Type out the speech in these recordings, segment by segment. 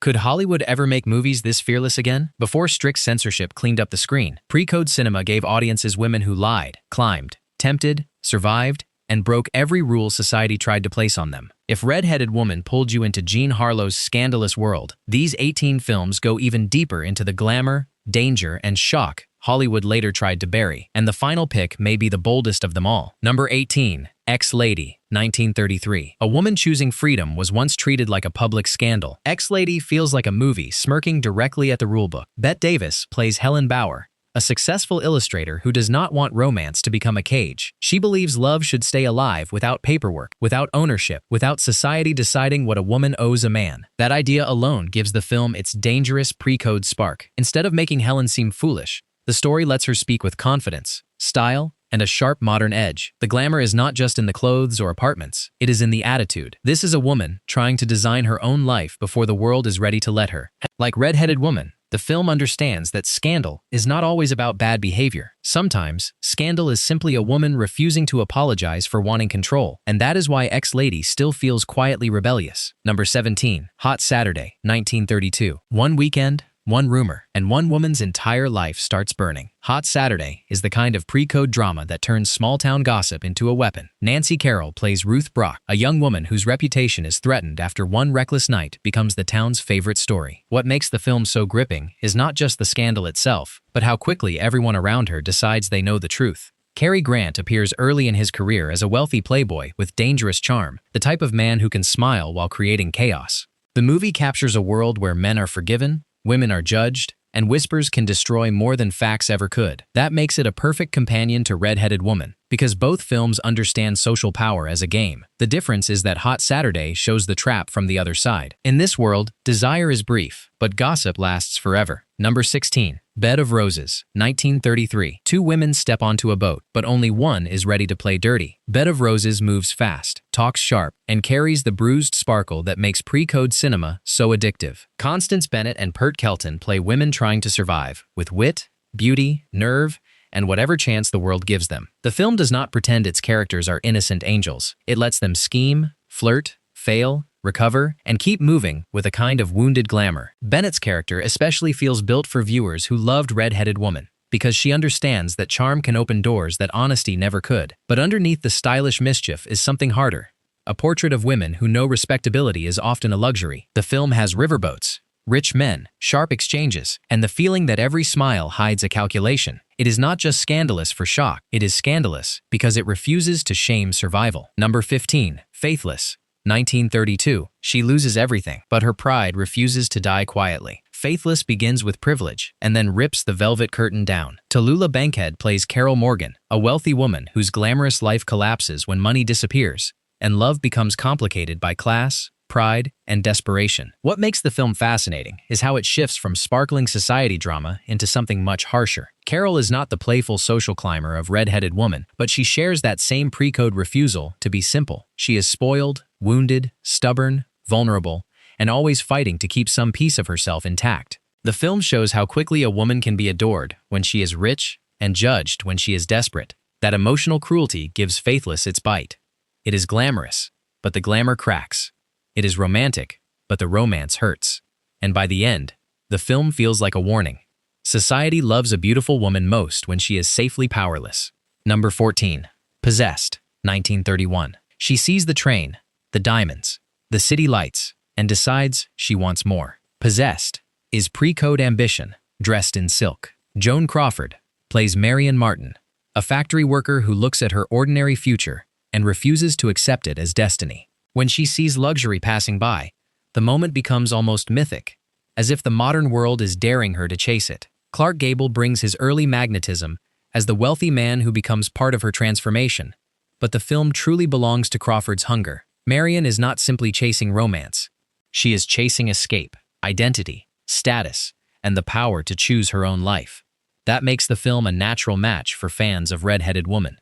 Could Hollywood ever make movies this fearless again? Before strict censorship cleaned up the screen, pre-code cinema gave audiences women who lied, climbed, tempted, survived, and broke every rule society tried to place on them. If Red-Headed Woman pulled you into Jean Harlow's scandalous world, these 18 films go even deeper into the glamour, danger, and shock Hollywood later tried to bury. And the final pick may be the boldest of them all. Number 18. Ex-Lady, 1933. A woman choosing freedom was once treated like a public scandal. Ex-Lady feels like a movie smirking directly at the rulebook. Bette Davis plays Helen Bauer, a successful illustrator who does not want romance to become a cage. She believes love should stay alive without paperwork, without ownership, without society deciding what a woman owes a man. That idea alone gives the film its dangerous pre-code spark. Instead of making Helen seem foolish, the story lets her speak with confidence, style, and a sharp modern edge. The glamour is not just in the clothes or apartments, it is in the attitude. This is a woman trying to design her own life before the world is ready to let her. Like Red-Headed Woman, the film understands that scandal is not always about bad behavior. Sometimes, scandal is simply a woman refusing to apologize for wanting control, and that is why Ex-Lady still feels quietly rebellious. Number 17. Hot Saturday, 1932. One weekend, one rumor, and one woman's entire life starts burning. Hot Saturday is the kind of pre-code drama that turns small-town gossip into a weapon. Nancy Carroll plays Ruth Brock, a young woman whose reputation is threatened after one reckless night becomes the town's favorite story. What makes the film so gripping is not just the scandal itself, but how quickly everyone around her decides they know the truth. Cary Grant appears early in his career as a wealthy playboy with dangerous charm, the type of man who can smile while creating chaos. The movie captures a world where men are forgiven, women are judged, and whispers can destroy more than facts ever could. That makes it a perfect companion to Red-Headed Woman, because both films understand social power as a game. The difference is that Hot Saturday shows the trap from the other side. In this world, desire is brief, but gossip lasts forever. Number 16. Bed of Roses, 1933. Two women step onto a boat, but only one is ready to play dirty. Bed of Roses moves fast, talks sharp, and carries the bruised sparkle that makes pre-code cinema so addictive. Constance Bennett and Pert Kelton play women trying to survive, with wit, beauty, nerve, and whatever chance the world gives them. The film does not pretend its characters are innocent angels. It lets them scheme, flirt, fail, recover, and keep moving with a kind of wounded glamour. Bennett's character especially feels built for viewers who loved Red-Headed Woman, because she understands that charm can open doors that honesty never could. But underneath the stylish mischief is something harder, a portrait of women who know respectability is often a luxury. The film has riverboats, rich men, sharp exchanges, and the feeling that every smile hides a calculation. It is not just scandalous for shock, it is scandalous because it refuses to shame survival. Number 15. Faithless, 1932. She loses everything, but her pride refuses to die quietly. Faithless begins with privilege and then rips the velvet curtain down. Tallulah Bankhead plays Carol Morgan, a wealthy woman whose glamorous life collapses when money disappears and love becomes complicated by class, pride, and desperation. What makes the film fascinating is how it shifts from sparkling society drama into something much harsher. Carol is not the playful social climber of Red-Headed Woman, but she shares that same pre-code refusal to be simple. She is spoiled, wounded, stubborn, vulnerable, and always fighting to keep some piece of herself intact. The film shows how quickly a woman can be adored when she is rich and judged when she is desperate. That emotional cruelty gives Faithless its bite. It is glamorous, but the glamour cracks. It is romantic, but the romance hurts. And by the end, the film feels like a warning. Society loves a beautiful woman most when she is safely powerless. Number 14. Possessed, 1931. She sees the train, the diamonds, the city lights, and decides she wants more. Possessed is pre-code ambition, dressed in silk. Joan Crawford plays Marion Martin, a factory worker who looks at her ordinary future and refuses to accept it as destiny. When she sees luxury passing by, the moment becomes almost mythic, as if the modern world is daring her to chase it. Clark Gable brings his early magnetism as the wealthy man who becomes part of her transformation, but the film truly belongs to Crawford's hunger. Marion is not simply chasing romance. She is chasing escape, identity, status, and the power to choose her own life. That makes the film a natural match for fans of Red-Headed Woman.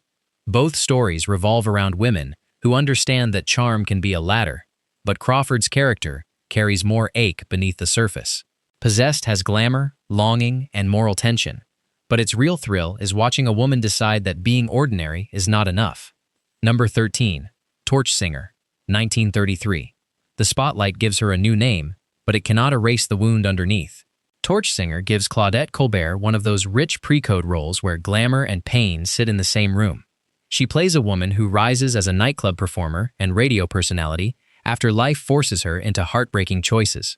Both stories revolve around women who understand that charm can be a ladder, but Crawford's character carries more ache beneath the surface. Possessed has glamour, longing, and moral tension, but its real thrill is watching a woman decide that being ordinary is not enough. Number 13. Torch Singer, 1933. The spotlight gives her a new name, but it cannot erase the wound underneath. Torch Singer gives Claudette Colbert one of those rich pre-code roles where glamour and pain sit in the same room. She plays a woman who rises as a nightclub performer and radio personality after life forces her into heartbreaking choices.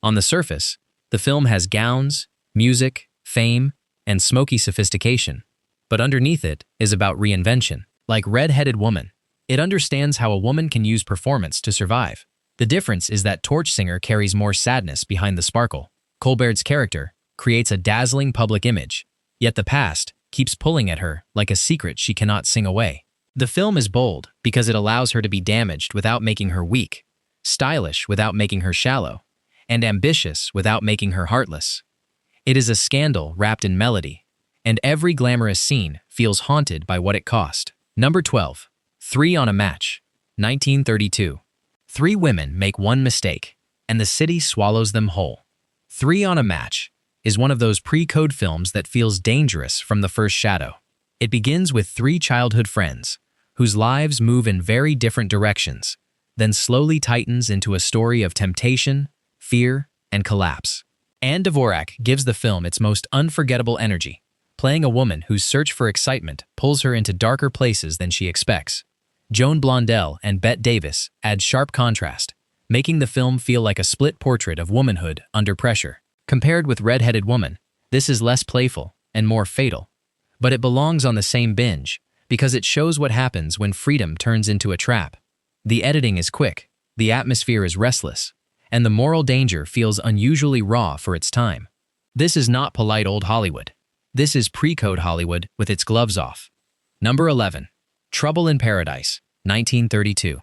On the surface, the film has gowns, music, fame, and smoky sophistication. But underneath it is about reinvention. Like Red-Headed Woman, it understands how a woman can use performance to survive. The difference is that Torch Singer carries more sadness behind the sparkle. Colbert's character creates a dazzling public image, yet the past keeps pulling at her like a secret she cannot sing away. The film is bold because it allows her to be damaged without making her weak, stylish without making her shallow, and ambitious without making her heartless. It is a scandal wrapped in melody, and every glamorous scene feels haunted by what it cost. Number 12. 3 on a Match, 1932. 3 women make one mistake, and the city swallows them whole. 3 on a Match is one of those pre-code films that feels dangerous from the first shadow. It begins with 3 childhood friends, whose lives move in very different directions, then slowly tightens into a story of temptation, fear, and collapse. Anne Dvorak gives the film its most unforgettable energy, playing a woman whose search for excitement pulls her into darker places than she expects. Joan Blondell and Bette Davis add sharp contrast, making the film feel like a split portrait of womanhood under pressure. Compared with Red-Headed Woman, this is less playful and more fatal. But it belongs on the same binge because it shows what happens when freedom turns into a trap. The editing is quick, the atmosphere is restless, and the moral danger feels unusually raw for its time. This is not polite old Hollywood. This is pre-code Hollywood with its gloves off. Number 11. Trouble in Paradise, 1932.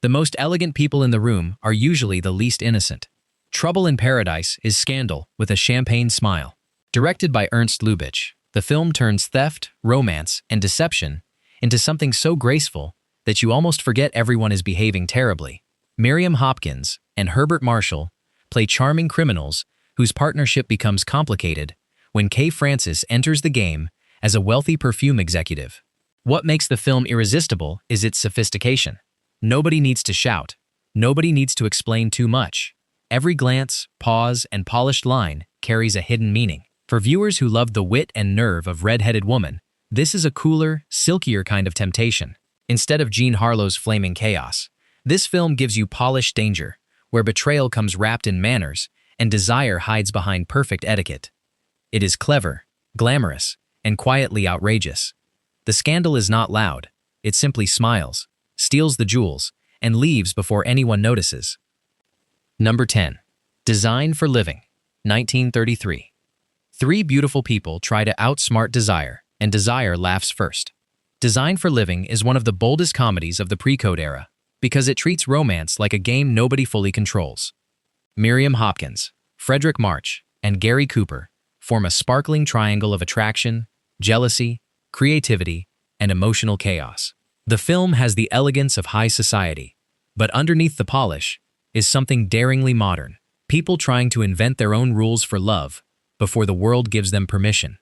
The most elegant people in the room are usually the least innocent. Trouble in Paradise is scandal with a champagne smile. Directed by Ernst Lubitsch, the film turns theft, romance, and deception into something so graceful that you almost forget everyone is behaving terribly. Miriam Hopkins and Herbert Marshall play charming criminals whose partnership becomes complicated when Kay Francis enters the game as a wealthy perfume executive. What makes the film irresistible is its sophistication. Nobody needs to shout. Nobody needs to explain too much. Every glance, pause, and polished line carries a hidden meaning. For viewers who love the wit and nerve of Red-Headed Woman, this is a cooler, silkier kind of temptation. Instead of Jean Harlow's flaming chaos, this film gives you polished danger, where betrayal comes wrapped in manners and desire hides behind perfect etiquette. It is clever, glamorous, and quietly outrageous. The scandal is not loud. It simply smiles, steals the jewels, and leaves before anyone notices. Number 10. Design for Living, 1933. 3 beautiful people try to outsmart desire, and desire laughs first. Design for Living is one of the boldest comedies of the pre-code era because it treats romance like a game nobody fully controls. Miriam Hopkins, Frederick March, and Gary Cooper form a sparkling triangle of attraction, jealousy, creativity, and emotional chaos. The film has the elegance of high society, but underneath the polish is something daringly modern, people trying to invent their own rules for love before the world gives them permission.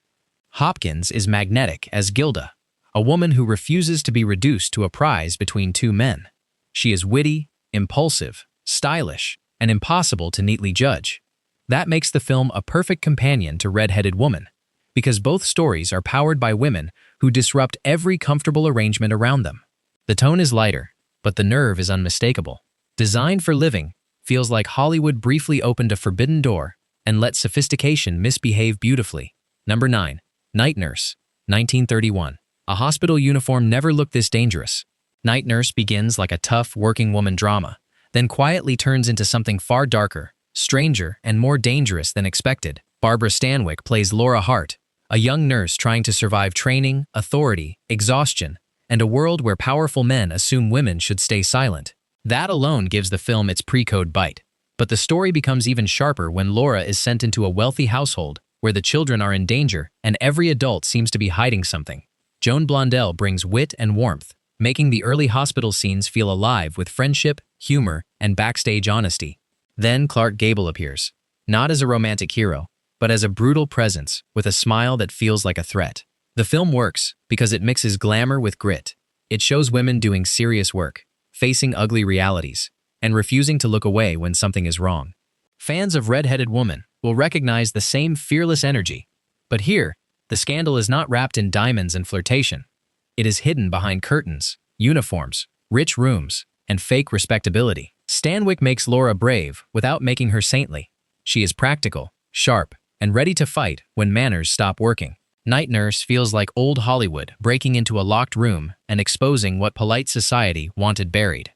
Hopkins is magnetic as Gilda, a woman who refuses to be reduced to a prize between 2 men. She is witty, impulsive, stylish, and impossible to neatly judge. That makes the film a perfect companion to Red-Headed Woman, because both stories are powered by women who disrupt every comfortable arrangement around them. The tone is lighter, but the nerve is unmistakable. Design for Living feels like Hollywood briefly opened a forbidden door and let sophistication misbehave beautifully. Number 9. Night Nurse, 1931. A hospital uniform never looked this dangerous. Night Nurse begins like a tough working woman drama, then quietly turns into something far darker, stranger, and more dangerous than expected. Barbara Stanwyck plays Laura Hart, a young nurse trying to survive training, authority, exhaustion, and a world where powerful men assume women should stay silent. That alone gives the film its pre-code bite. But the story becomes even sharper when Laura is sent into a wealthy household where the children are in danger and every adult seems to be hiding something. Joan Blondell brings wit and warmth, making the early hospital scenes feel alive with friendship, humor, and backstage honesty. Then Clark Gable appears, not as a romantic hero, but as a brutal presence with a smile that feels like a threat. The film works because it mixes glamour with grit. It shows women doing serious work, facing ugly realities, and refusing to look away when something is wrong. Fans of Red-Headed Woman will recognize the same fearless energy. But here, the scandal is not wrapped in diamonds and flirtation. It is hidden behind curtains, uniforms, rich rooms, and fake respectability. Stanwyck makes Laura brave without making her saintly. She is practical, sharp, and ready to fight when manners stop working. Night Nurse feels like old Hollywood breaking into a locked room and exposing what polite society wanted buried.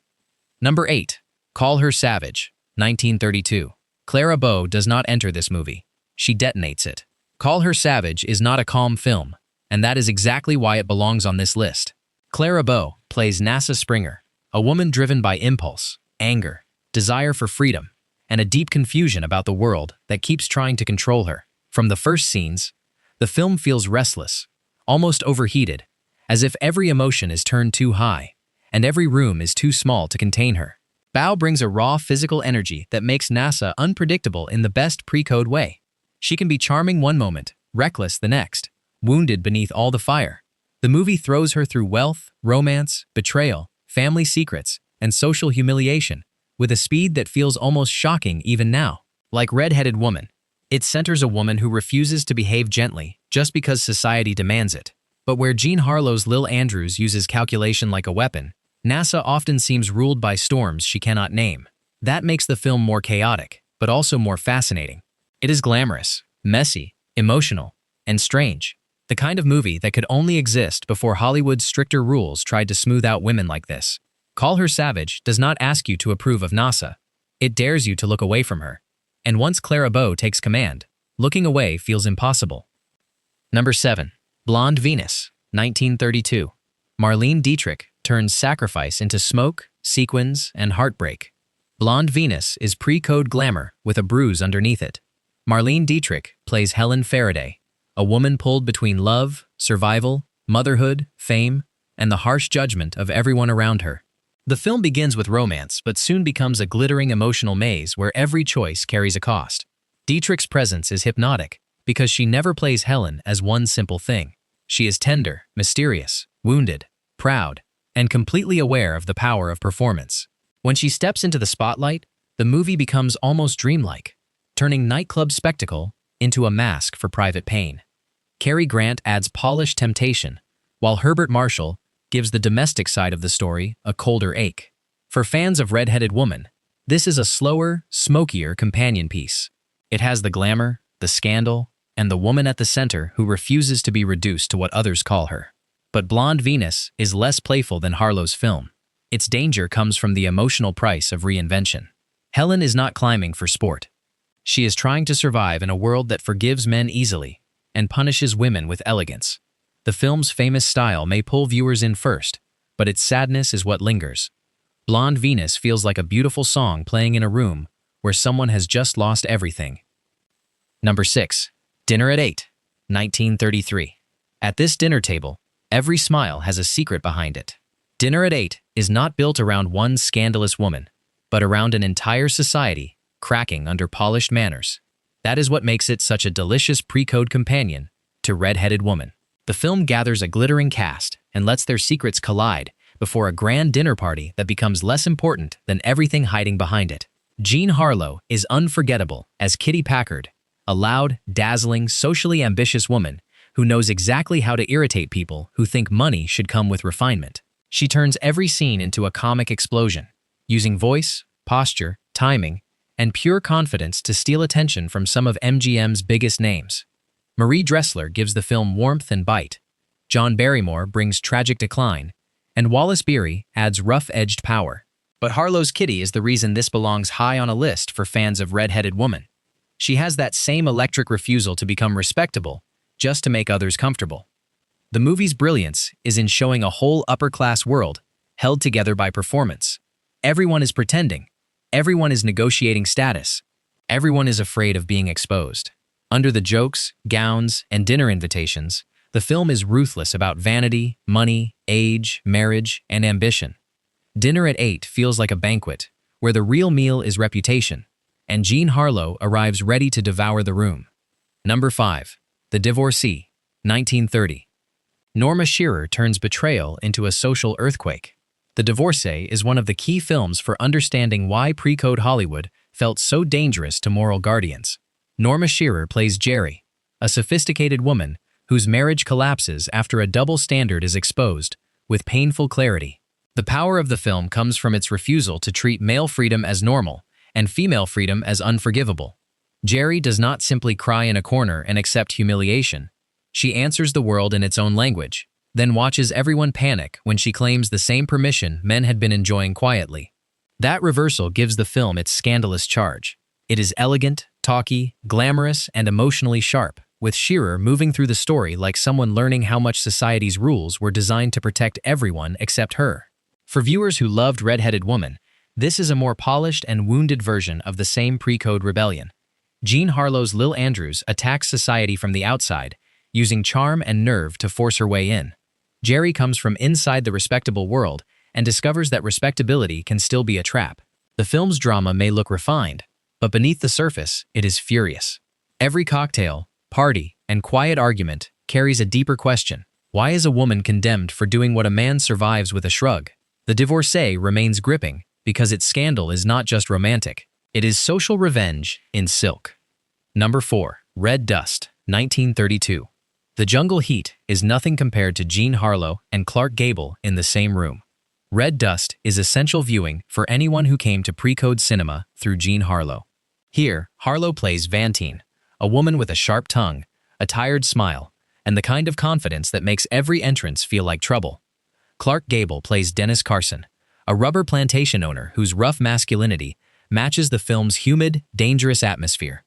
Number 8. Call Her Savage, 1932. Clara Bow does not enter this movie. She detonates it. Call Her Savage is not a calm film, and that is exactly why it belongs on this list. Clara Bow plays NASA Springer, a woman driven by impulse, anger, desire for freedom, and a deep confusion about the world that keeps trying to control her. From the first scenes, the film feels restless, almost overheated, as if every emotion is turned too high, and every room is too small to contain her. Bow brings a raw physical energy that makes NASA unpredictable in the best pre-code way. She can be charming one moment, reckless the next, wounded beneath all the fire. The movie throws her through wealth, romance, betrayal, family secrets, and social humiliation, with a speed that feels almost shocking even now. Like Red-Headed Woman, it centers a woman who refuses to behave gently just because society demands it. But where Jean Harlow's Lil Andrews uses calculation like a weapon, NASA often seems ruled by storms she cannot name. That makes the film more chaotic, but also more fascinating. It is glamorous, messy, emotional, and strange. The kind of movie that could only exist before Hollywood's stricter rules tried to smooth out women like this. Call Her Savage does not ask you to approve of NASA. It dares you to look away from her. And once Clara Bow takes command, looking away feels impossible. Number 7. Blonde Venus, 1932. Marlene Dietrich turns sacrifice into smoke, sequins, and heartbreak. Blonde Venus is pre-code glamour with a bruise underneath it. Marlene Dietrich plays Helen Faraday, a woman pulled between love, survival, motherhood, fame, and the harsh judgment of everyone around her. The film begins with romance, but soon becomes a glittering emotional maze where every choice carries a cost. Dietrich's presence is hypnotic because she never plays Helen as one simple thing. She is tender, mysterious, wounded, proud, and completely aware of the power of performance. When she steps into the spotlight, the movie becomes almost dreamlike, turning nightclub spectacle into a mask for private pain. Cary Grant adds polished temptation, while Herbert Marshall gives the domestic side of the story a colder ache. For fans of Red-Headed Woman, this is a slower, smokier companion piece. It has the glamour, the scandal, and the woman at the center who refuses to be reduced to what others call her. But Blonde Venus is less playful than Harlow's film. Its danger comes from the emotional price of reinvention. Helen is not climbing for sport. She is trying to survive in a world that forgives men easily and punishes women with elegance. The film's famous style may pull viewers in first, but its sadness is what lingers. Blonde Venus feels like a beautiful song playing in a room where someone has just lost everything. Number 6. Dinner at 8, 1933. At this dinner table, every smile has a secret behind it. Dinner at 8 is not built around one scandalous woman, but around an entire society cracking under polished manners. That is what makes it such a delicious pre-code companion to Red-Headed Woman. The film gathers a glittering cast and lets their secrets collide before a grand dinner party that becomes less important than everything hiding behind it. Jean Harlow is unforgettable as Kitty Packard, a loud, dazzling, socially ambitious woman who knows exactly how to irritate people who think money should come with refinement. She turns every scene into a comic explosion, using voice, posture, timing, and pure confidence to steal attention from some of MGM's biggest names. Marie Dressler gives the film warmth and bite. John Barrymore brings tragic decline, and Wallace Beery adds rough-edged power. But Harlow's Kitty is the reason this belongs high on a list for fans of Red-Headed Woman. She has that same electric refusal to become respectable just to make others comfortable. The movie's brilliance is in showing a whole upper-class world held together by performance. Everyone is pretending. Everyone is negotiating status. Everyone is afraid of being exposed. Under the jokes, gowns, and dinner invitations, the film is ruthless about vanity, money, age, marriage, and ambition. Dinner at 8 feels like a banquet, where the real meal is reputation, and Jean Harlow arrives ready to devour the room. Number 5. The Divorcee, 1930. Norma Shearer turns betrayal into a social earthquake. The Divorcee is one of the key films for understanding why pre-code Hollywood felt so dangerous to moral guardians. Norma Shearer plays Jerry, a sophisticated woman whose marriage collapses after a double standard is exposed, with painful clarity. The power of the film comes from its refusal to treat male freedom as normal and female freedom as unforgivable. Jerry does not simply cry in a corner and accept humiliation. She answers the world in its own language, then watches everyone panic when she claims the same permission men had been enjoying quietly. That reversal gives the film its scandalous charge. It is elegant, talky, glamorous, and emotionally sharp, with Shearer moving through the story like someone learning how much society's rules were designed to protect everyone except her. For viewers who loved Red-Headed Woman, this is a more polished and wounded version of the same pre-code rebellion. Jean Harlow's Lil Andrews attacks society from the outside, using charm and nerve to force her way in. Jerry comes from inside the respectable world and discovers that respectability can still be a trap. The film's drama may look refined, but beneath the surface, it is furious. Every cocktail, party, and quiet argument carries a deeper question. Why is a woman condemned for doing what a man survives with a shrug? The divorcee remains gripping because its scandal is not just romantic. It is social revenge in silk. Number 4. Red Dust, 1932. The jungle heat is nothing compared to Jean Harlow and Clark Gable in the same room. Red Dust is essential viewing for anyone who came to pre-code cinema through Jean Harlow. Here, Harlow plays Vantine, a woman with a sharp tongue, a tired smile, and the kind of confidence that makes every entrance feel like trouble. Clark Gable plays Dennis Carson, a rubber plantation owner whose rough masculinity matches the film's humid, dangerous atmosphere.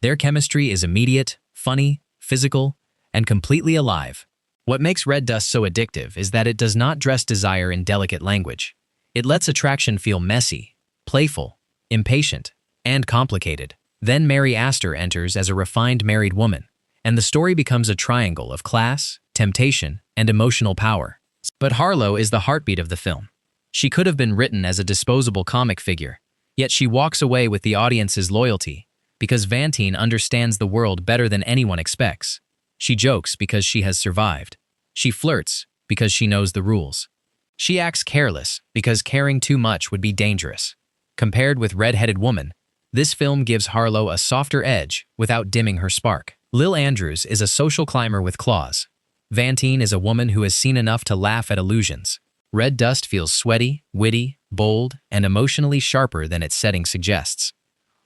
Their chemistry is immediate, funny, physical, and completely alive. What makes Red Dust so addictive is that it does not dress desire in delicate language. It lets attraction feel messy, playful, impatient, and complicated. Then Mary Astor enters as a refined married woman, and the story becomes a triangle of class, temptation, and emotional power. But Harlow is the heartbeat of the film. She could have been written as a disposable comic figure, yet she walks away with the audience's loyalty because Vantine understands the world better than anyone expects. She jokes because she has survived. She flirts because she knows the rules. She acts careless because caring too much would be dangerous. Compared with Red-Headed Woman, this film gives Harlow a softer edge without dimming her spark. Lil Andrews is a social climber with claws. Vantine is a woman who has seen enough to laugh at illusions. Red Dust feels sweaty, witty, bold, and emotionally sharper than its setting suggests.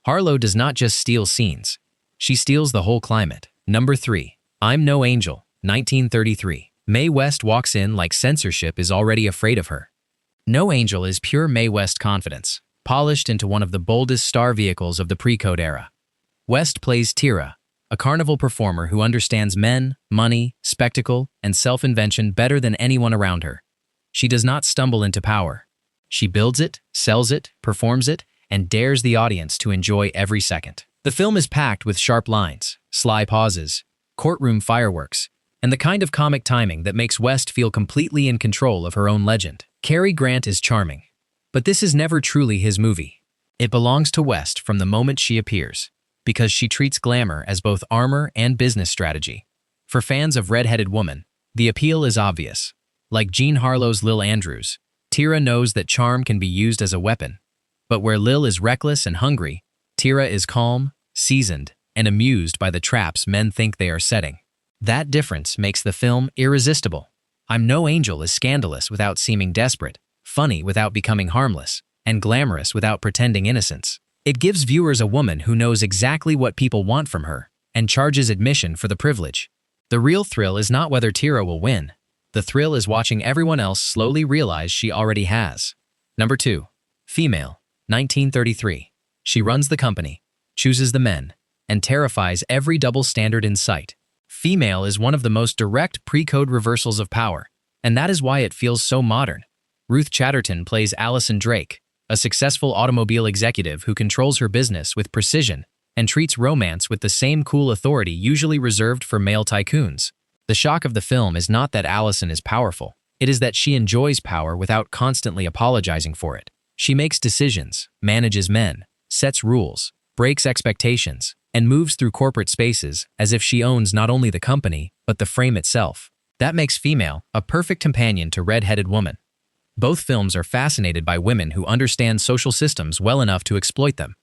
Harlow does not just steal scenes. She steals the whole climate. Number 3. I'm No Angel, 1933. Mae West walks in like censorship is already afraid of her. No Angel is pure Mae West confidence, polished into one of the boldest star vehicles of the pre-code era. West plays Tira, a carnival performer who understands men, money, spectacle, and self-invention better than anyone around her. She does not stumble into power. She builds it, sells it, performs it, and dares the audience to enjoy every second. The film is packed with sharp lines, sly pauses, courtroom fireworks, and the kind of comic timing that makes West feel completely in control of her own legend. Cary Grant is charming, but this is never truly his movie. It belongs to West from the moment she appears, because she treats glamour as both armor and business strategy. For fans of Red-Headed Woman, the appeal is obvious. Like Jean Harlow's Lil Andrews, Tira knows that charm can be used as a weapon. But where Lil is reckless and hungry, Tira is calm, seasoned, and amused by the traps men think they are setting. That difference makes the film irresistible. I'm No Angel is scandalous without seeming desperate, funny without becoming harmless, and glamorous without pretending innocence. It gives viewers a woman who knows exactly what people want from her and charges admission for the privilege. The real thrill is not whether Tira will win. The thrill is watching everyone else slowly realize she already has. Number 2. Female, 1933. She runs the company, chooses the men, and terrifies every double standard in sight. Female is one of the most direct pre-code reversals of power, and that is why it feels so modern. Ruth Chatterton plays Allison Drake, a successful automobile executive who controls her business with precision and treats romance with the same cool authority usually reserved for male tycoons. The shock of the film is not that Allison is powerful. It is that she enjoys power without constantly apologizing for it. She makes decisions, manages men, sets rules, breaks expectations, and moves through corporate spaces as if she owns not only the company, but the frame itself. That makes Female a perfect companion to Red-Headed Woman. Both films are fascinated by women who understand social systems well enough to exploit them.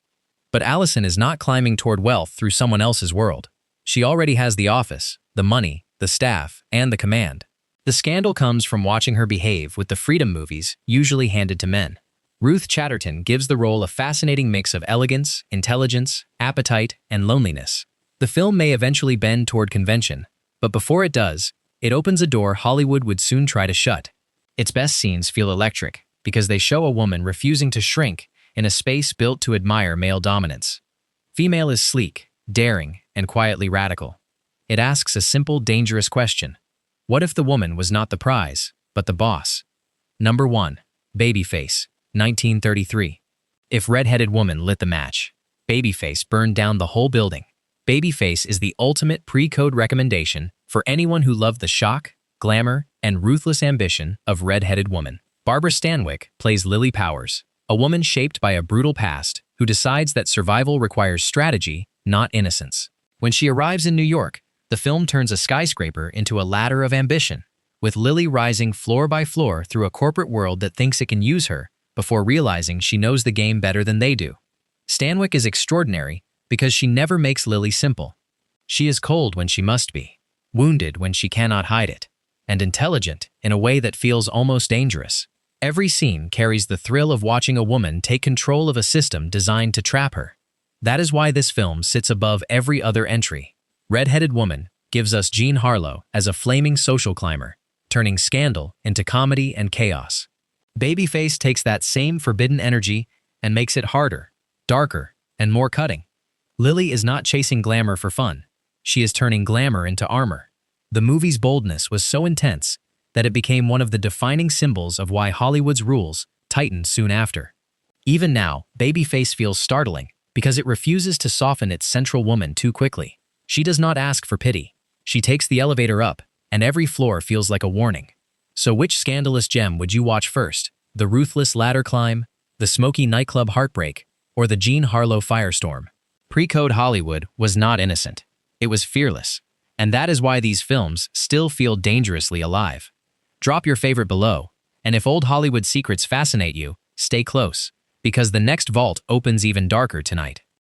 But Allison is not climbing toward wealth through someone else's world. She already has the office, the money, the staff, and the command. The scandal comes from watching her behave with the freedom movies usually handed to men. Ruth Chatterton gives the role a fascinating mix of elegance, intelligence, appetite, and loneliness. The film may eventually bend toward convention, but before it does, it opens a door Hollywood would soon try to shut. Its best scenes feel electric because they show a woman refusing to shrink in a space built to admire male dominance. Female is sleek, daring, and quietly radical. It asks a simple, dangerous question. What if the woman was not the prize, but the boss? Number 1. Babyface, 1933. If Red-Headed Woman lit the match, Babyface burned down the whole building. Babyface is the ultimate pre-code recommendation for anyone who loved the shock, glamour, and ruthless ambition of Red-Headed Woman. Barbara Stanwyck plays Lily Powers, a woman shaped by a brutal past who decides that survival requires strategy, not innocence. When she arrives in New York, the film turns a skyscraper into a ladder of ambition, with Lily rising floor by floor through a corporate world that thinks it can use her before realizing she knows the game better than they do. Stanwyck is extraordinary because she never makes Lily simple. She is cold when she must be, wounded when she cannot hide it, and intelligent in a way that feels almost dangerous. Every scene carries the thrill of watching a woman take control of a system designed to trap her. That is why this film sits above every other entry. Red-Headed Woman gives us Jean Harlow as a flaming social climber, turning scandal into comedy and chaos. Babyface takes that same forbidden energy and makes it harder, darker, and more cutting. Lily is not chasing glamour for fun. She is turning glamour into armor. The movie's boldness was so intense that it became one of the defining symbols of why Hollywood's rules tightened soon after. Even now, Babyface feels startling because it refuses to soften its central woman too quickly. She does not ask for pity. She takes the elevator up, and every floor feels like a warning. So which scandalous gem would you watch first? The ruthless ladder climb, the smoky nightclub heartbreak, or the Jean Harlow firestorm? Pre-code Hollywood was not innocent. It was fearless. And that is why these films still feel dangerously alive. Drop your favorite below, and if old Hollywood secrets fascinate you, stay close, because the next vault opens even darker tonight.